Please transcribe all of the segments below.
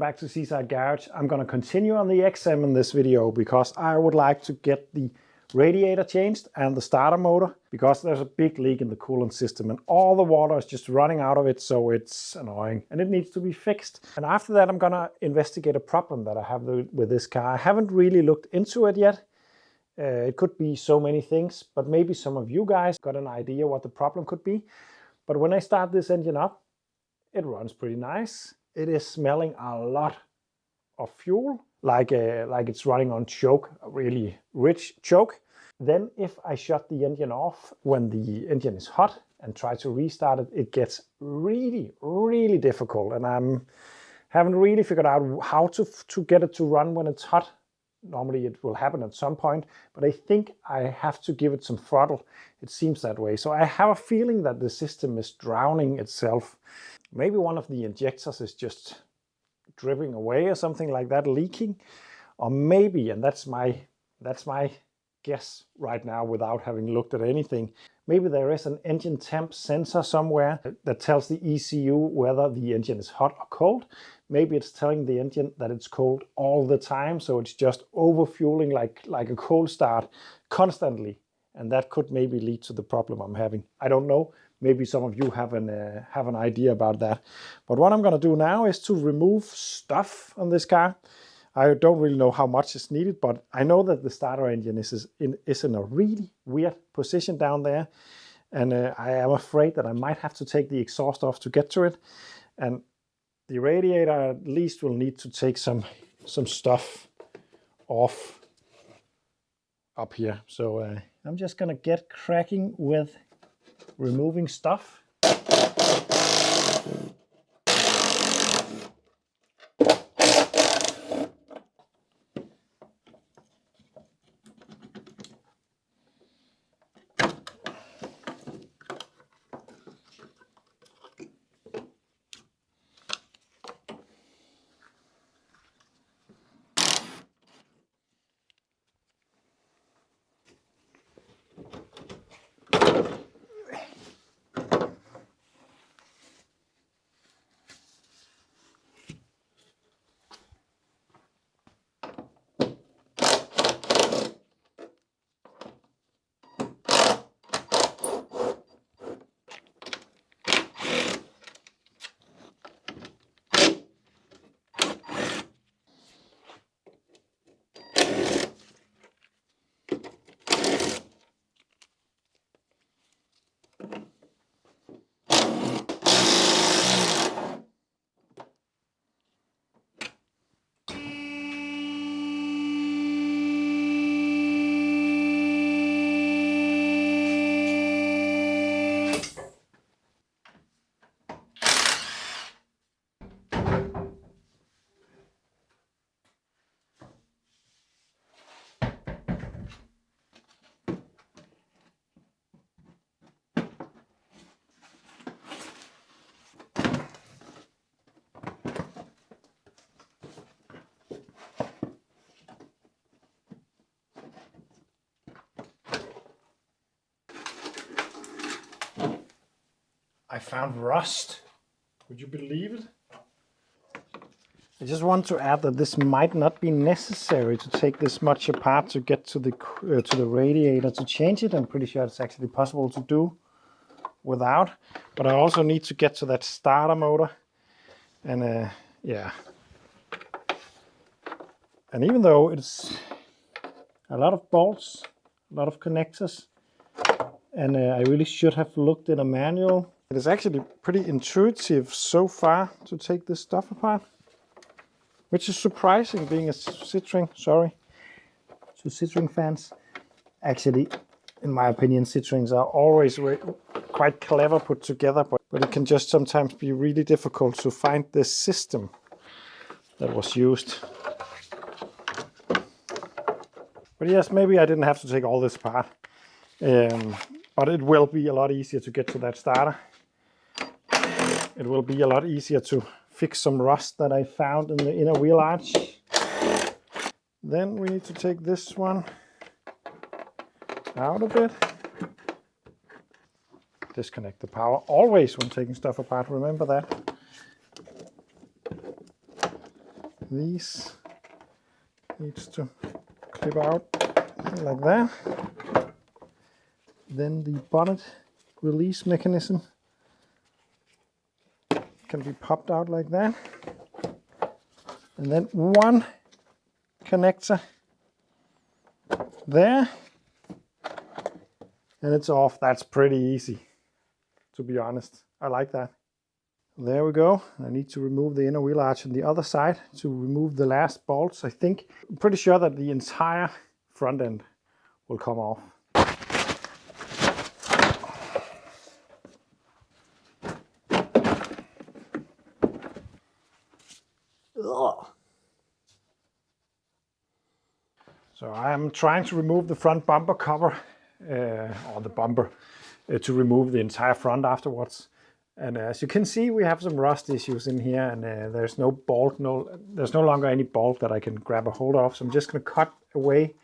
back to Seaside Garage. I'm going to continue on the XM in this video because I would like to get the radiator changed and the starter motor, because there's a big leak in the coolant system and all the water is just running out of it, so it's annoying and it needs to be fixed. And after that I'm going to investigate a problem that I have with this car. I haven't really looked into it yet. It could be so many things, but maybe some of you guys got an idea what the problem could be. But when I start this engine up, it runs pretty nice. It is smelling a lot of fuel, like it's running on choke, a really rich choke. Then if I shut the engine off when the engine is hot and try to restart it, it gets really, really difficult. And I haven't really figured out how to get it to run when it's hot. Normally it will happen at some point, but I think I have to give it some throttle. It seems that way. So I have a feeling that the system is drowning itself. Maybe one of the injectors is just dripping away or something like that, leaking. Or maybe, and that's my guess right now without having looked at anything, maybe there is an engine temp sensor somewhere that tells the ECU whether the engine is hot or cold. Maybe it's telling the engine that it's cold all the time, so it's just overfueling like a cold start constantly. And that could maybe lead to the problem I'm having. I don't know. Maybe some of you have an idea about that. But what I'm going to do now is to remove stuff on this car. I don't really know how much is needed, but I know that the starter engine is in a really weird position down there. And I am afraid that I might have to take the exhaust off to get to it. And the radiator at least will need to take some stuff off up here. So I'm just going to get cracking with removing stuff. I found rust. Would you believe it? I just want to add that this might not be necessary to take this much apart to get to the radiator to change it. I'm pretty sure it's actually possible to do without. But I also need to get to that starter motor. And yeah. And even though it's a lot of bolts, a lot of connectors, and I really should have looked in a manual, it is actually pretty intuitive so far to take this stuff apart, which is surprising being a Citroen, sorry, to Citroen fans. Actually, in my opinion, Citroens are always quite clever put together, but it can just sometimes be really difficult to find this system that was used. But yes, maybe I didn't have to take all this apart, but it will be a lot easier to get to that starter. It will be a lot easier to fix some rust that I found in the inner wheel arch. Then we need to take this one out a bit. Disconnect the power always when taking stuff apart, remember that. These needs to clip out like that. Then the bonnet release mechanism can be popped out like that. And then one connector there. And it's off. That's pretty easy, to be honest. I like that. There we go. I need to remove the inner wheel arch on the other side to remove the last bolts. I'm pretty sure that the entire front end will come off. Ugh. So I'm trying to remove the front bumper cover, or the bumper, to remove the entire front afterwards. And as you can see, we have some rust issues in here, and there's no bolt, there's no longer any bolt that I can grab a hold of. So I'm just going to cut away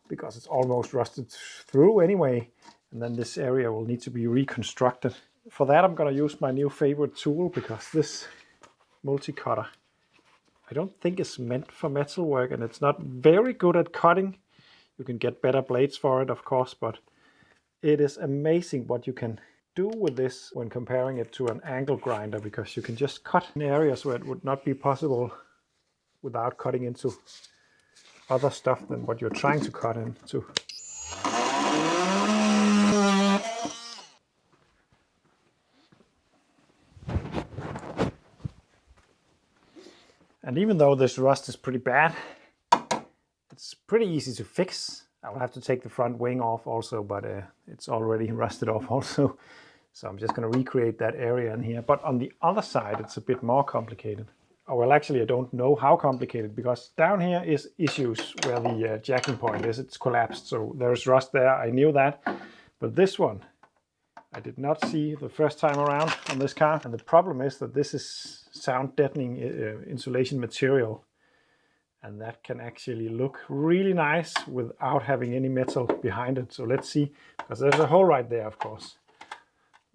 because it's almost rusted through anyway. And then this area will need to be reconstructed. For that, I'm going to use my new favorite tool, because this multi-cutter, I don't think it's meant for metal work, and it's not very good at cutting. You can get better blades for it, of course, but it is amazing what you can do with this when comparing it to an angle grinder, because you can just cut in areas where it would not be possible without cutting into other stuff than what you're trying to cut into. And even though this rust is pretty bad, it's pretty easy to fix. I will have to take the front wing off also, but it's already rusted off also. So I'm just going to recreate that area in here. But on the other side, it's a bit more complicated. Oh, well, actually, I don't know how complicated, because down here is issues where the jacking point is. It's collapsed, so there's rust there. I knew that. But this one, I did not see the first time around on this car. And the problem is that this is sound deadening insulation material. And that can actually look really nice without having any metal behind it. So let's see, because there's a hole right there, of course.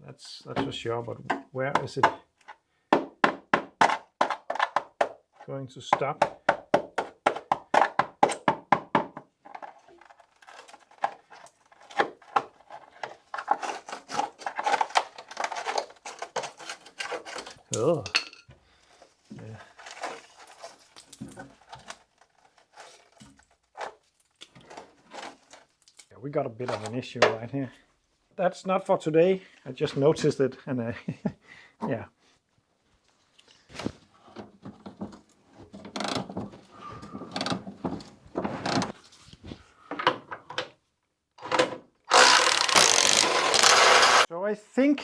That's for sure, but where is it going to stop? Oh, yeah. Yeah, we got a bit of an issue right here. That's not for today. I just noticed it, and yeah. So I think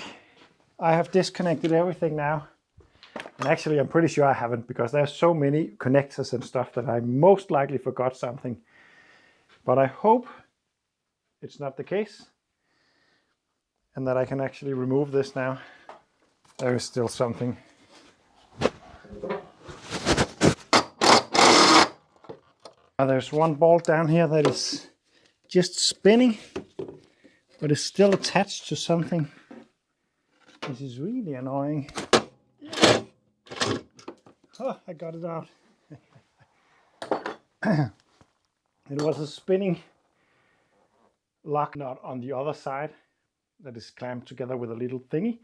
I have disconnected everything now. And actually, I'm pretty sure I haven't, because there's so many connectors and stuff that I most likely forgot something. But I hope it's not the case, and that I can actually remove this now. There is still something. There's one bolt down here that is just spinning, but is still attached to something. This is really annoying. Oh, I got it out. It was a spinning lock nut on the other side that is clamped together with a little thingy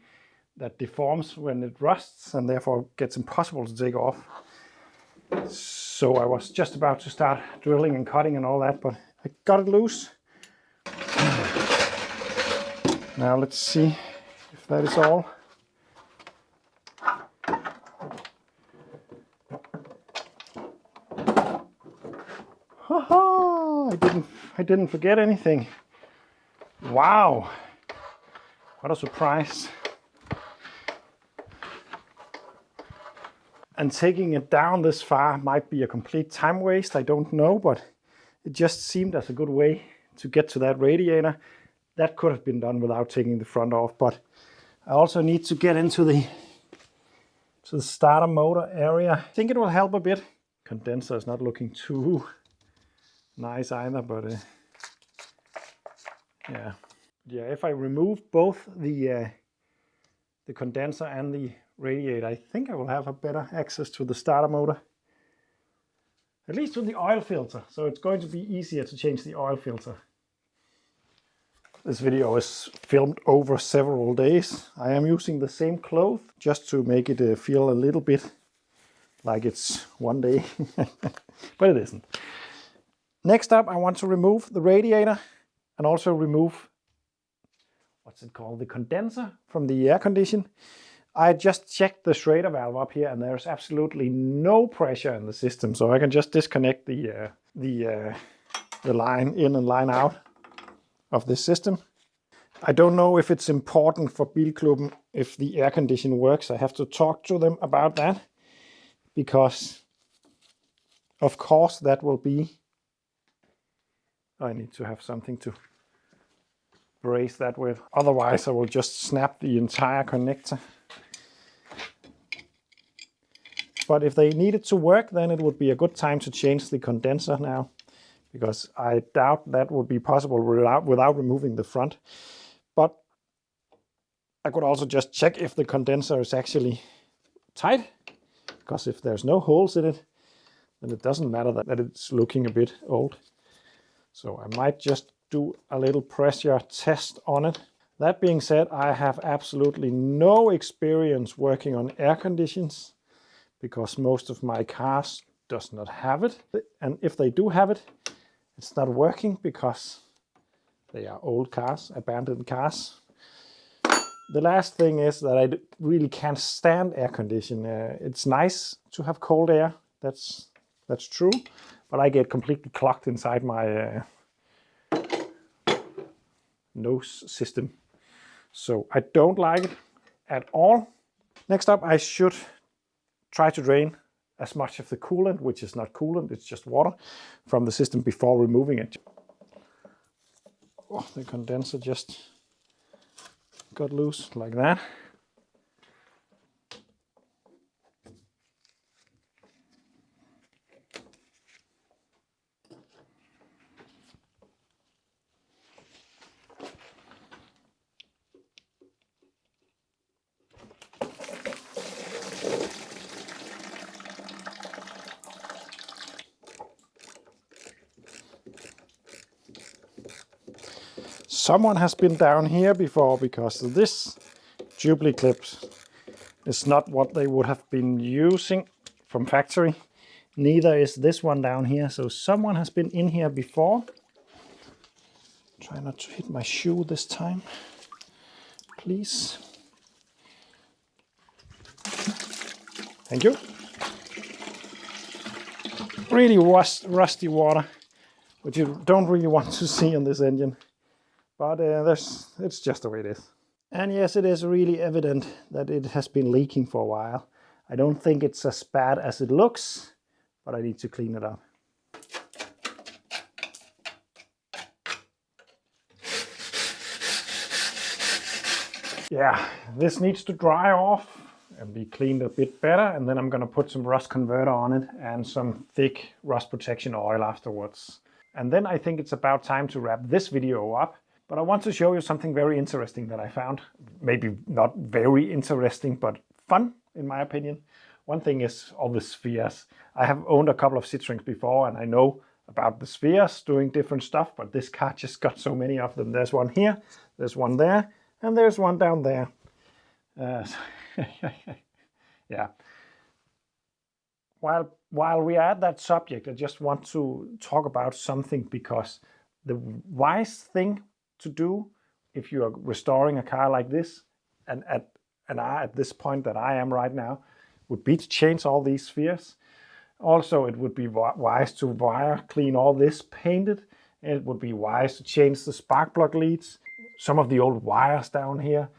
that deforms when it rusts, and therefore gets impossible to take off. So I was just about to start drilling and cutting and all that, but I got it loose. Now let's see if that is all. Haha! I didn't forget anything. Wow! What a surprise. And taking it down this far might be a complete time waste, I don't know, but it just seemed as a good way to get to that radiator. That could have been done without taking the front off, but I also need to get into the starter motor area. I think it will help a bit. Condenser is not looking too nice either, but yeah. If I remove both the condenser and the radiator, I think I will have a better access to the starter motor. at least with the oil filter. So it's going to be easier to change the oil filter. This video is filmed over several days. I am using the same cloth just to make it feel a little bit like it's one day, but it isn't. Next up, I want to remove the radiator and also remove, what's it called, the condenser from the air condition. I just checked the Schrader valve up here and there's absolutely no pressure in the system, so I can just disconnect the line in and line out of this system. I don't know if it's important for Bilklubben if the air condition works. I have to talk to them about that, because of course that will be, I need to have something to brace that with, otherwise I will just snap the entire connector. But if they need it to work, then it would be a good time to change the condenser now, because I doubt that would be possible without removing the front. But I could also just check if the condenser is actually tight, because if there's no holes in it, then it doesn't matter that it's looking a bit old. So I might just do a little pressure test on it. That being said, I have absolutely no experience working on air conditions, because most of my cars does not have it. And if they do have it, it's not working because they are old cars, abandoned cars. The last thing is that I really can't stand air conditioning. It's nice to have cold air, that's true, but I get completely clogged inside my nose system. So I don't like it at all. Next up, I should try to drain as much of the coolant, which is not coolant, it's just water, from the system before removing it. Oh, the condenser just got loose like that. Someone has been down here before, because this duplicate clip is not what they would have been using from factory. Neither is this one down here. So someone has been in here before. Try not to hit my shoe this time, please. Thank you. Really rusty water, which you don't really want to see on this engine. But it's just the way it is. And yes, it is really evident that it has been leaking for a while. I don't think it's as bad as it looks, but I need to clean it up. Yeah, this needs to dry off and be cleaned a bit better, and then I'm gonna put some rust converter on it and some thick rust protection oil afterwards. And then I think it's about time to wrap this video up. But I want to show you something very interesting that I found. Maybe not very interesting, but fun, in my opinion. One thing is all the spheres. I have owned a couple of Citroens before, and I know about the spheres doing different stuff, but this car just got so many of them. There's one here, there's one there, and there's one down there. Yeah. While we are at that subject, I just want to talk about something, because the wise thing to do if you are restoring a car like this, and at this point that I am right now, would be to change all these spheres. Also, it would be wise to wire clean all this, paint it. It would be wise to change the spark plug leads, some of the old wires down here.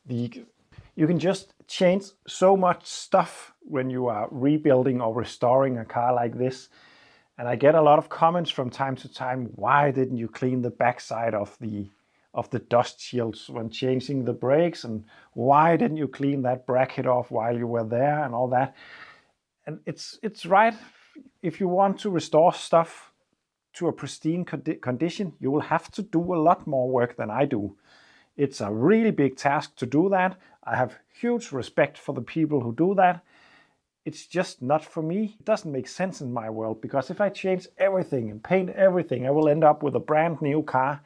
You can just change so much stuff when you are rebuilding or restoring a car like this. And I get a lot of comments from time to time, why didn't you clean the backside of the dust shields when changing the brakes, and why didn't you clean that bracket off while you were there, and all that. And it's right. If you want to restore stuff to a pristine condition, you will have to do a lot more work than I do. It's a really big task to do that. I have huge respect for the people who do that. it's just not for me. It doesn't make sense in my world, because if I change everything and paint everything, I will end up with a brand new car.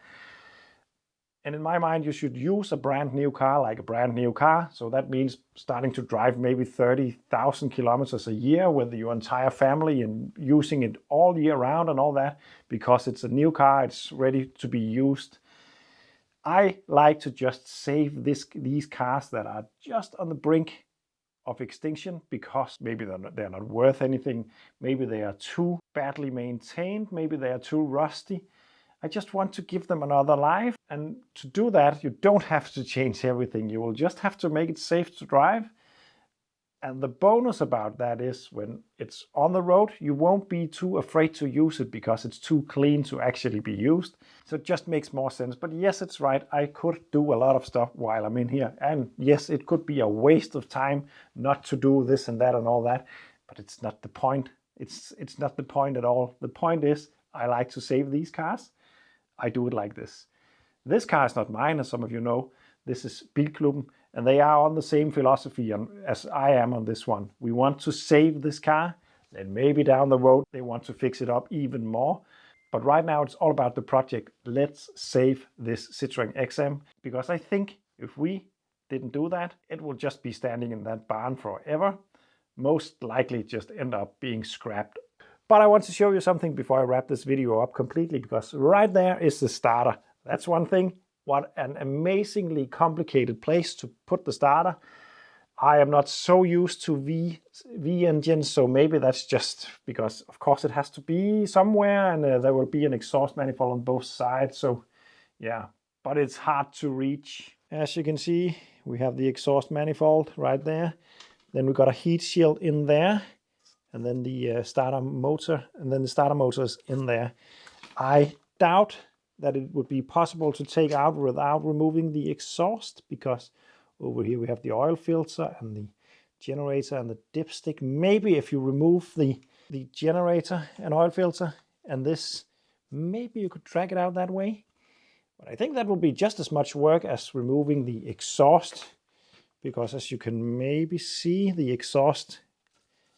And in my mind, you should use a brand new car like a brand new car. So that means starting to drive maybe 30,000 kilometers a year with your entire family and using it all year round and all that, because it's a new car, it's ready to be used. I like to just save these cars that are just on the brink of extinction, because maybe they're not worth anything. Maybe they are too badly maintained. Maybe they are too rusty. I just want to give them another life. And to do that, you don't have to change everything. You will just have to make it safe to drive. And the bonus about that is when it's on the road, you won't be too afraid to use it because it's too clean to actually be used. So it just makes more sense. But yes, it's right. I could do a lot of stuff while I'm in here. And yes, it could be a waste of time not to do this and that and all that. But it's not the point. It's not the point at all. The point is, I like to save these cars. I do it like this. This car is not mine, as some of you know. This is Bilklubben, and they are on the same philosophy as I am on this one. We want to save this car, then maybe down the road they want to fix it up even more. But right now it's all about the project. Let's save this Citroen XM, because I think if we didn't do that, it will just be standing in that barn forever. Most likely just end up being scrapped. But I want to show you something before I wrap this video up completely, because right there is the starter. That's one thing. What an amazingly complicated place to put the starter. I am not so used to V engines, so maybe that's just because, of course, it has to be somewhere, and there will be an exhaust manifold on both sides. So yeah, but it's hard to reach. As you can see, we have the exhaust manifold right there. Then we got a heat shield in there, and then the starter motor, and then the starter motor is in there. I doubt that it would be possible to take out without removing the exhaust, because over here we have the oil filter and the generator and the dipstick. Maybe if you remove the generator and oil filter and this, maybe you could drag it out that way. But I think that will be just as much work as removing the exhaust, because as you can maybe see, the exhaust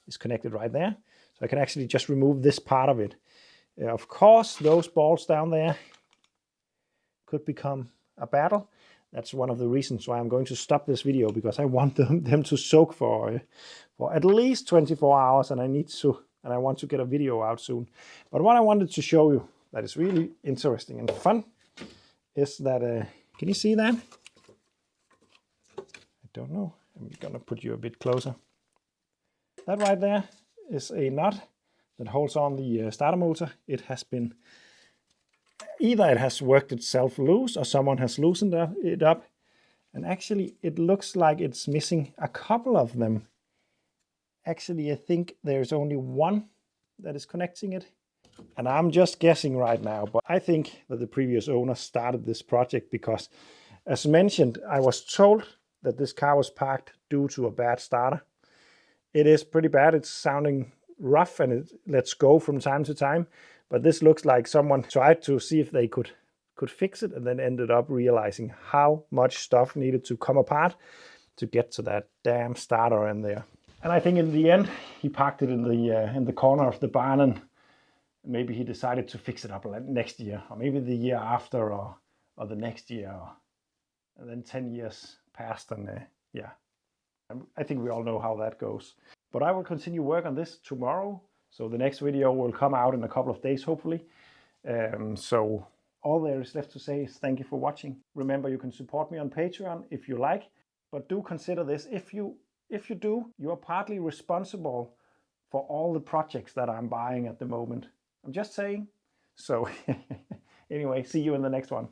is connected right there. So I can actually just remove this part of it. Of course, those balls down there could become a battle. That's one of the reasons why I'm going to stop this video, because I want them to soak for at least 24 hours, and I want to get a video out soon. But what I wanted to show you that is really interesting and fun is that, can you see that? I don't know. I'm gonna put you a bit closer. That right there is a nut that holds on the starter motor. It has been, either it has worked itself loose or someone has loosened it up. And actually it looks like it's missing a couple of them. Actually, I think there's only one that is connecting it. And I'm just guessing right now, but I think that the previous owner started this project because, as mentioned, I was told that this car was parked due to a bad starter. It is pretty bad. It's sounding rough and it lets go from time to time. But this looks like someone tried to see if they could fix it and then ended up realizing how much stuff needed to come apart to get to that damn starter in there. And I think in the end, he parked it in the corner of the barn, and maybe he decided to fix it up next year, or maybe the year after, or the next year. And then 10 years passed, and yeah, I think we all know how that goes. But I will continue work on this tomorrow. So the next video will come out in a couple of days, hopefully. So all there is left to say is thank you for watching. Remember, you can support me on Patreon if you like, but do consider this. If you do, you are partly responsible for all the projects that I'm buying at the moment. I'm just saying. So anyway, see you in the next one.